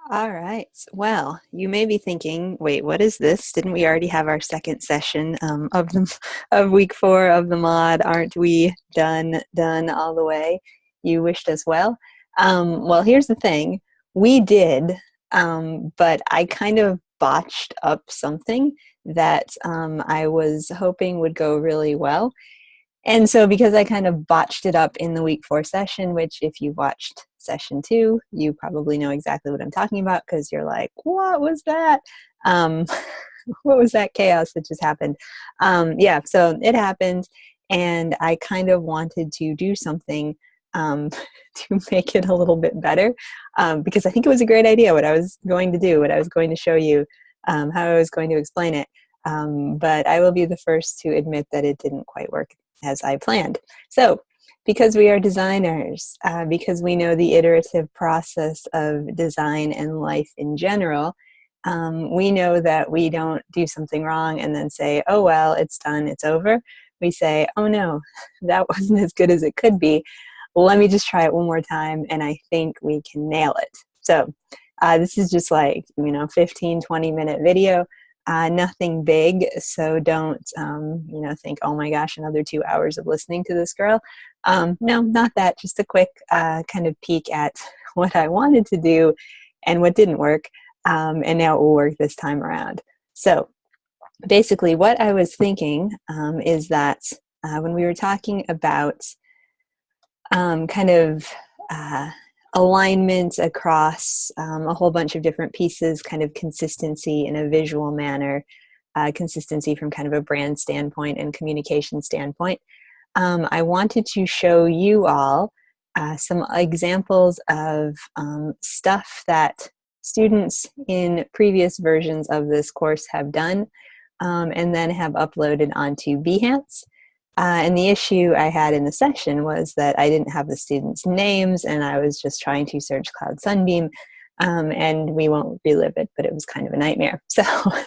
All right. Well, you may be thinking, wait, what is this? Didn't we already have our second session of week 4 of the mod? Aren't we done all the way? You wished us well. Well, here's the thing. We did, but I kind of botched up something that I was hoping would go really well. And so, because I kind of botched it up in the week 4 session, which if you watched session 2, you probably know exactly what I'm talking about because you're like, what was that? Um, what was that chaos that just happened? Yeah, so it happened, and I kind of wanted to do something to make it a little bit better because I think it was a great idea what I was going to do, what I was going to show you, how I was going to explain it. But I will be the first to admit that it didn't quite work as I planned. So, because we are designers, because we know the iterative process of design and life in general, we know that we don't do something wrong and then say, oh, well, it's done, it's over. We say, oh, no, that wasn't as good as it could be. Let me just try it one more time, and I think we can nail it. So, this is just like, 15, 20-minute video. Nothing big, so don't think, oh my gosh, another 2 hours of listening to this girl. No, not that. Just a quick kind of peek at what I wanted to do and what didn't work, and now it will work this time around. So basically what I was thinking is that when we were talking about kind of alignment across a whole bunch of different pieces, kind of consistency in a visual manner, consistency from kind of a brand standpoint and communication standpoint. I wanted to show you all some examples of stuff that students in previous versions of this course have done and then have uploaded onto Behance. And the issue I had in the session was that I didn't have the students' names, and I was just trying to search Cloud Sunbeam, and we won't relive it, but it was kind of a nightmare. So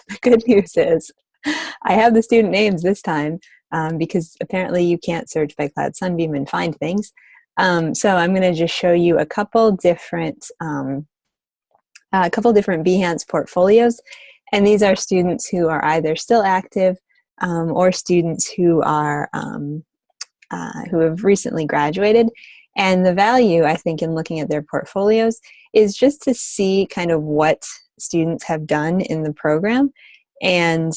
the good news is I have the student names this time because apparently you can't search by Cloud Sunbeam and find things. So I'm going to just show you a couple different Behance portfolios, and these are students who are either still active or students who are who have recently graduated. And the value, I think, in looking at their portfolios is just to see kind of what students have done in the program, and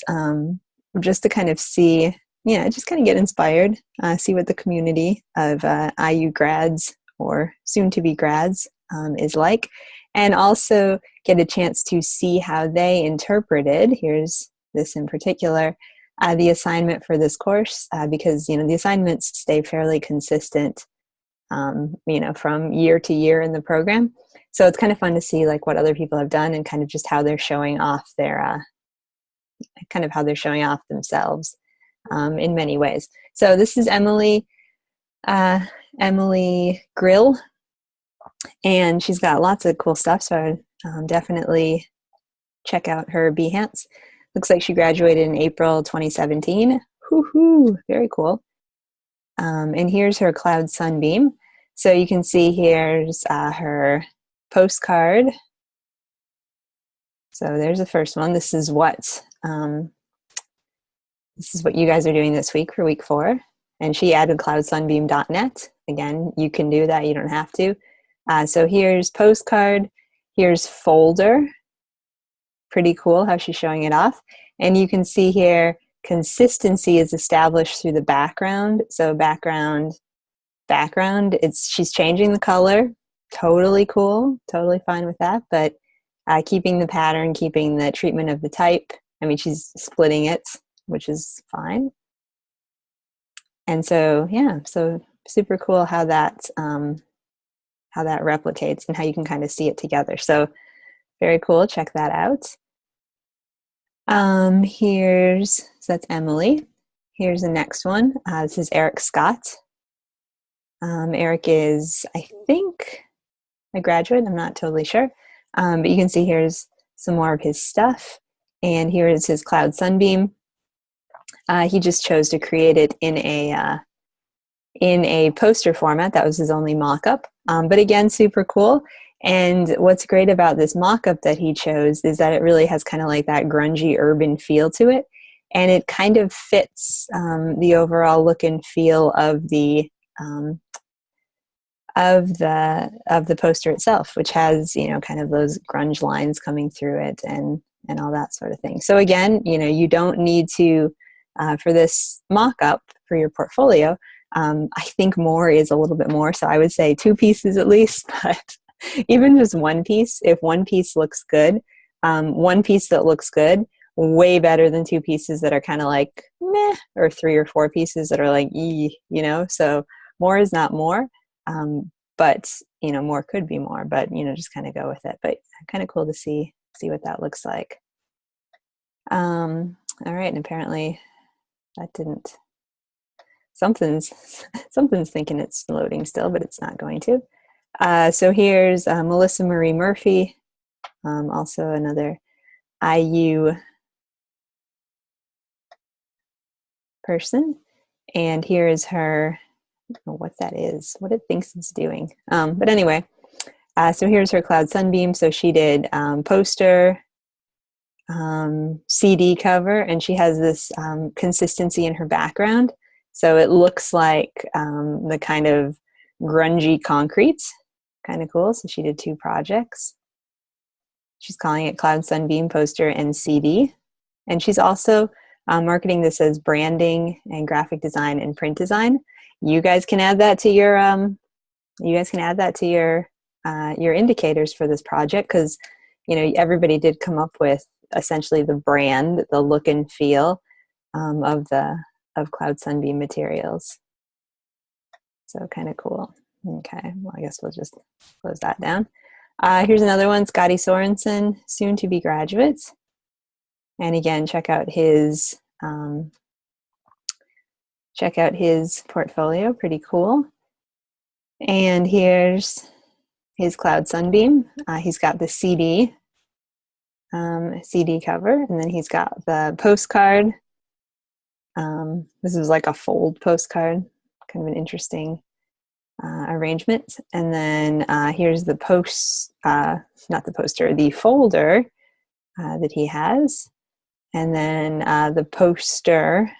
just to kind of see, just kind of get inspired, see what the community of IU grads or soon-to-be grads is like, and also get a chance to see how they interpreted, here's this in particular, the assignment for this course, because the assignments stay fairly consistent, from year to year in the program. So it's kind of fun to see like what other people have done and kind of just how they're showing off their, how they're showing off themselves in many ways. So this is Emily Grill, and she's got lots of cool stuff. So definitely check out her Behance. Looks like she graduated in April 2017. Woohoo! Very cool. And here's her Cloud Sunbeam. So you can see here's her postcard. So there's the first one. This is what you guys are doing this week for week 4. And she added cloudsunbeam.net. Again, you can do that. You don't have to. So here's postcard. Here's folder. Pretty cool how she's showing it off. And you can see here, consistency is established through the background. So background, she's changing the color. Totally cool. Totally fine with that. But keeping the pattern, keeping the treatment of the type. I mean, she's splitting it, which is fine. And so, yeah, so super cool how that replicates and how you can kind of see it together. So very cool. Check that out. So that's Emily. Here's the next one. This is Eric Scott. Eric is, I think, a graduate. I'm not totally sure. But you can see here's some more of his stuff. And here is his Cloud Sunbeam. He just chose to create it in a poster format. That was his only mock-up. But again, super cool. And what's great about this mock-up that he chose is that it really has kind of like that grungy urban feel to it. And it kind of fits the overall look and feel um, of the poster itself, which has, you know, kind of those grunge lines coming through it and all that sort of thing. So again, you know, you don't need to for this mock-up for your portfolio. I think more is a little bit more, so I would say 2 pieces at least. But even just one piece, if one piece looks good, one piece that looks good, way better than 2 pieces that are kind of like meh, or 3 or 4 pieces that are like you know. So more is not more. But you know, more could be more, but you know, just kind of go with it. But kind of cool to see what that looks like. All right, and apparently that didn't. Something's thinking it's loading still, but it's not going to. So here's Melissa Marie Murphy, also another IU person, and here is her. I don't know what that is, what it thinks it's doing. But anyway, so here's her Cloud Sunbeam. So she did poster, CD cover, and she has this consistency in her background. So it looks like the kind of grungy concrete, kind of cool. So she did 2 projects. She's calling it Cloud Sunbeam poster and CD. And she's also marketing this as branding and graphic design and print design. You guys can add that to your your indicators for this project, because you know, everybody did come up with essentially the brand, the look and feel of Cloud Sunbeam materials. So kind of cool. Okay, well, I guess we'll just close that down. Here's another one, Scotty Sorensen, soon to be graduates. And again, check out his portfolio, pretty cool. And here's his Cloud Sunbeam. He's got the CD cover, and then he's got the postcard. This is like a fold postcard, kind of an interesting arrangement. And then here's the the folder that he has. And then the poster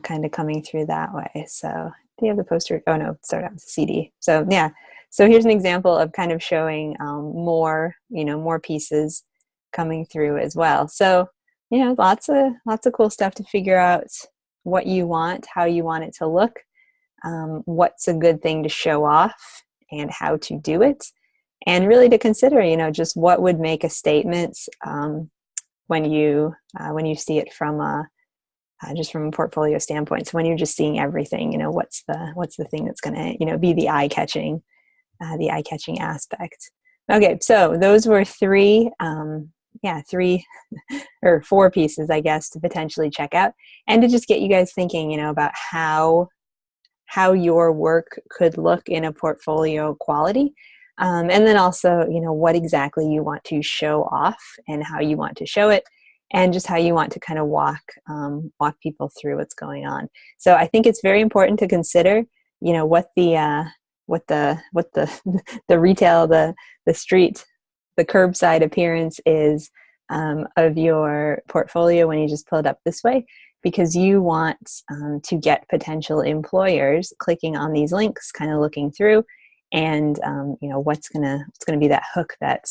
kind of coming through that way. So do you have the poster? Oh no, start out with the CD. So yeah, so here's an example of kind of showing more pieces coming through as well. So you know, lots of cool stuff to figure out what you want, how you want it to look, what's a good thing to show off, and how to do it, and really to consider, you know, just what would make a statement when you see it from just from a portfolio standpoint. So when you're just seeing everything, you know, what's the thing that's going to, you know, be the eye-catching aspect. Okay, so those were 3 or 4 pieces, I guess, to potentially check out, and to just get you guys thinking, you know, about how your work could look in a portfolio quality. And then also, you know, what exactly you want to show off and how you want to show it, and just how you want to kind of walk people through what's going on. So I think it's very important to consider, you know, what the the retail, the street, the curbside appearance is of your portfolio when you just pull it up this way, because you want to get potential employers clicking on these links, kind of looking through, and you know, what's gonna be that hook that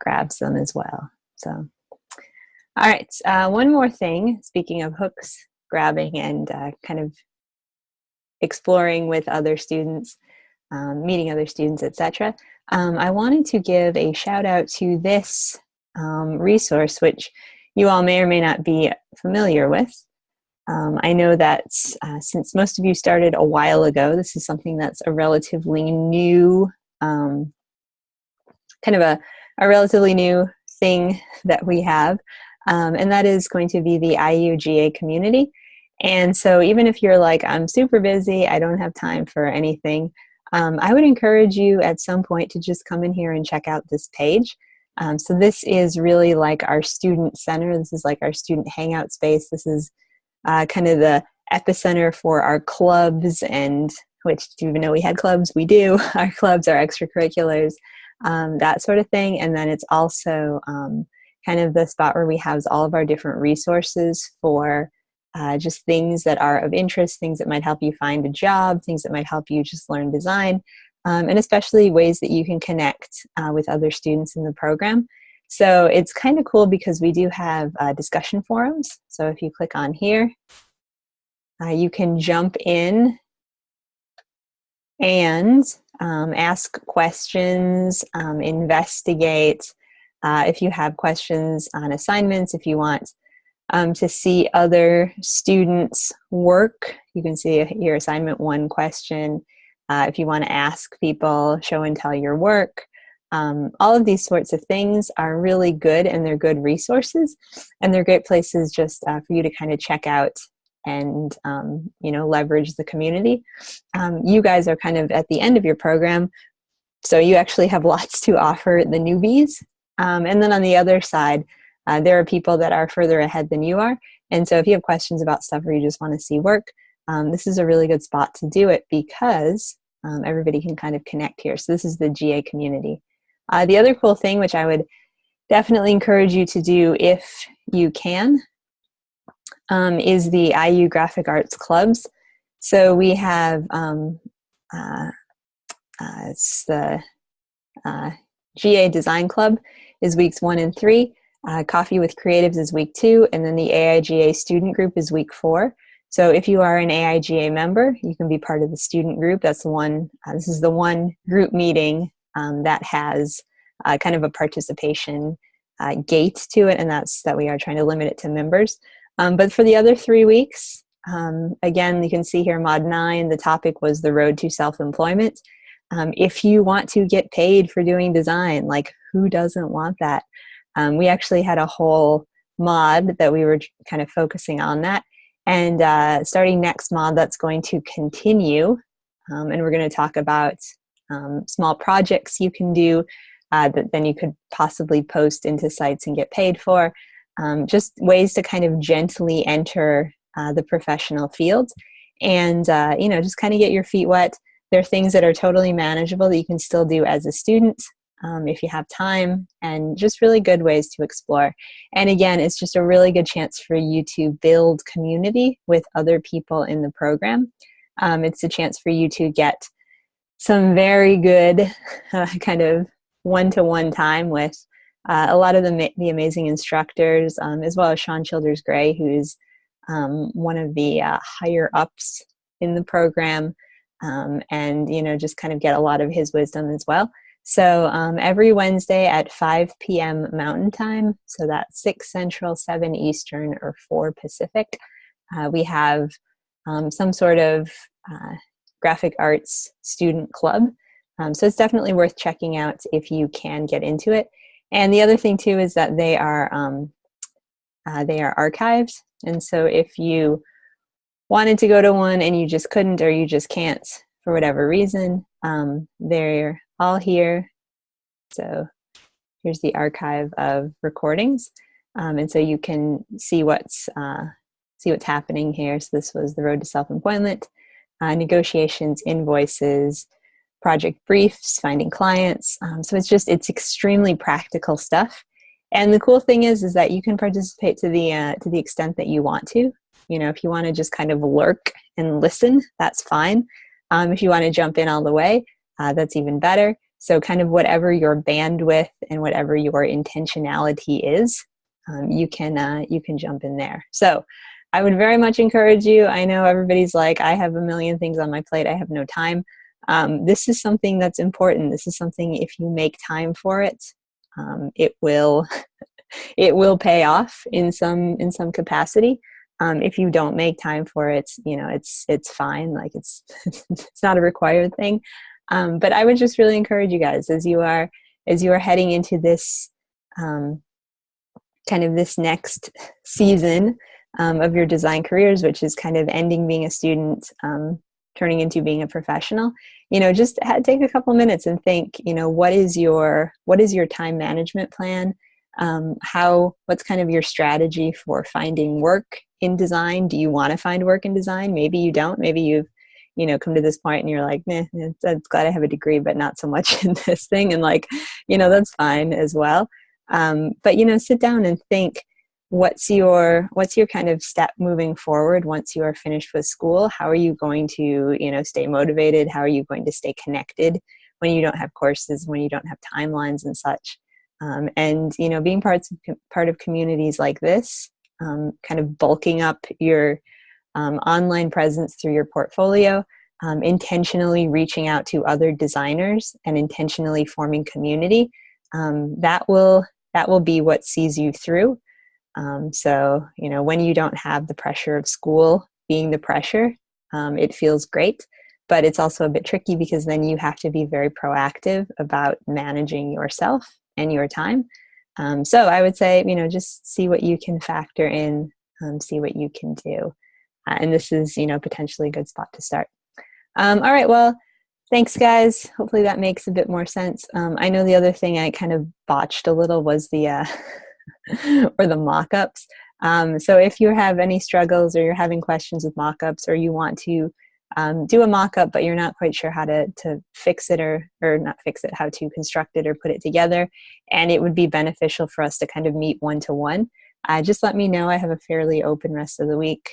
grabs them as well. So, all right, one more thing. Speaking of hooks, grabbing, and kind of exploring with other students, meeting other students, etc. I wanted to give a shout out to this resource, which you all may or may not be familiar with. I know that since most of you started a while ago, this is something that's a relatively new, kind of a relatively new thing that we have, and that is going to be the IUGA community. And so even if you're like, I'm super busy, I don't have time for anything, I would encourage you at some point to just come in here and check out this page. So this is really like our student center. This is like our student hangout space. This is kind of the epicenter for our clubs and which do you even know we had clubs? We do. Our clubs are extracurriculars, that sort of thing. And then it's also kind of the spot where we house all of our different resources for just things that are of interest, things that might help you find a job, things that might help you just learn design, and especially ways that you can connect with other students in the program. So it's kind of cool because we do have discussion forums. So if you click on here, you can jump in and ask questions, investigate. If you have questions on assignments, if you want to see other students' work, you can see your assignment 1 question. If you want to ask people, show and tell your work. All of these sorts of things are really good, and they're good resources, and they're great places just for you to kind of check out and leverage the community. You guys are kind of at the end of your program, so you actually have lots to offer the newbies. And then on the other side, there are people that are further ahead than you are. And so if you have questions about stuff or you just want to see work, this is a really good spot to do it because everybody can kind of connect here. So this is the GA community. The other cool thing, which I would definitely encourage you to do if you can, is the IU Graphic Arts Clubs. So we have, it's the GA Design Club is weeks 1 and 3. Coffee with Creatives is week 2, and then the AIGA student group is week 4. So if you are an AIGA member, you can be part of the student group. That's the one, this is the one group meeting that has kind of a participation gate to it, and that's that we are trying to limit it to members. But for the other 3 weeks, again, you can see here Mod 9, the topic was the road to self-employment. If you want to get paid for doing design, like who doesn't want that? We actually had a whole mod that we were kind of focusing on that. And starting next mod, that's going to continue. And we're going to talk about small projects you can do that then you could possibly post into sites and get paid for. Just ways to kind of gently enter the professional field and, just kind of get your feet wet. There are things that are totally manageable that you can still do as a student if you have time, and just really good ways to explore. And again, it's just a really good chance for you to build community with other people in the program. It's a chance for you to get some very good kind of one-to-one time with a lot of the amazing instructors, as well as Sean Childers Gray, who's one of the higher ups in the program, and just kind of get a lot of his wisdom as well. So every Wednesday at 5 p.m. Mountain Time, so that's 6 Central, 7 Eastern, or 4 Pacific, we have some sort of graphic arts student club. So it's definitely worth checking out if you can get into it. And the other thing too is that they are archives. And so if you wanted to go to one and you just couldn't, or you just can't for whatever reason, they're all here. So here's the archive of recordings. And so you can see what's happening here. So this was the road to self-employment, negotiations, invoices, project briefs, finding clients. So it's extremely practical stuff. And the cool thing is that you can participate to the extent that you want to. If you want to just kind of lurk and listen, that's fine. If you want to jump in all the way, that's even better. So kind of whatever your bandwidth and whatever your intentionality is, you can jump in there. So I would very much encourage you. I know everybody's like, I have a million things on my plate. I have no time. This is something that's important. This is something, if you make time for it, it will pay off in some capacity. If you don't make time for it, it's fine. Like it's not a required thing. But I would just really encourage you guys as you are heading into this kind of this next season of your design careers, which is kind of ending being a student, turning into being a professional. Just take a couple minutes and think. What is your time management plan? What's kind of your strategy for finding work in design? Do you want to find work in design? Maybe you don't. Maybe you've you know, come to this point and you're like, meh, it's glad I have a degree, but not so much in this thing. And like, you know, that's fine as well. But, you know, sit down and think, what's your kind of step moving forward once you are finished with school? How are you going to, you know, stay motivated? How are you going to stay connected when you don't have courses, when you don't have timelines and such? And, you know, being part of communities like this, kind of bulking up your online presence through your portfolio, intentionally reaching out to other designers and intentionally forming community, that will be what sees you through. So, you know, when you don't have the pressure of school being the pressure, it feels great, but it's also a bit tricky because then you have to be very proactive about managing yourself and your time. So I would say, you know, just see what you can factor in, see what you can do. And this is, you know, potentially a good spot to start. All right, well, thanks, guys. Hopefully that makes a bit more sense. I know the other thing I kind of botched a little was the or the mock-ups. So if you have any struggles or you're having questions with mock-ups, or you want to do a mock-up but you're not quite sure how to fix it or not fix it, how to construct it or put it together, and it would be beneficial for us to kind of meet one-to-one, just let me know. I have a fairly open rest of the week,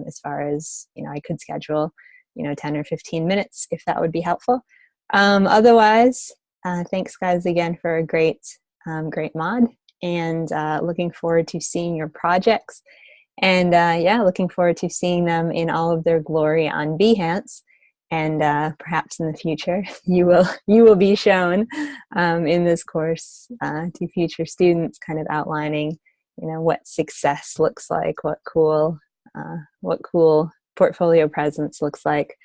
as far as, you know, I could schedule, you know, 10 or 15 minutes if that would be helpful. Otherwise, thanks guys again for a great mod, and looking forward to seeing your projects, and yeah, looking forward to seeing them in all of their glory on Behance, and perhaps in the future you will be shown in this course to future students, kind of outlining, you know, what success looks like, what cool portfolio presence looks like,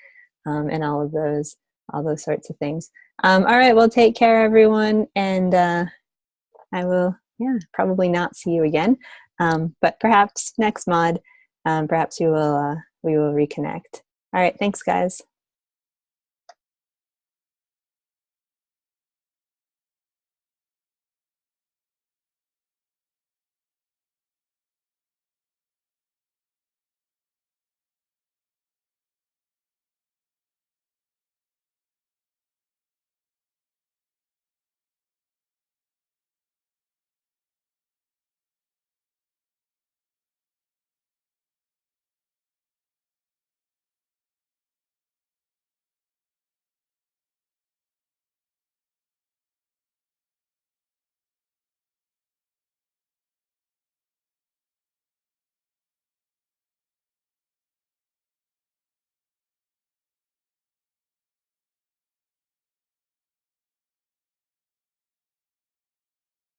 and all those sorts of things. All right, well, take care, everyone, and I will, yeah, probably not see you again, but perhaps next mod, perhaps we will reconnect. All right, thanks, guys.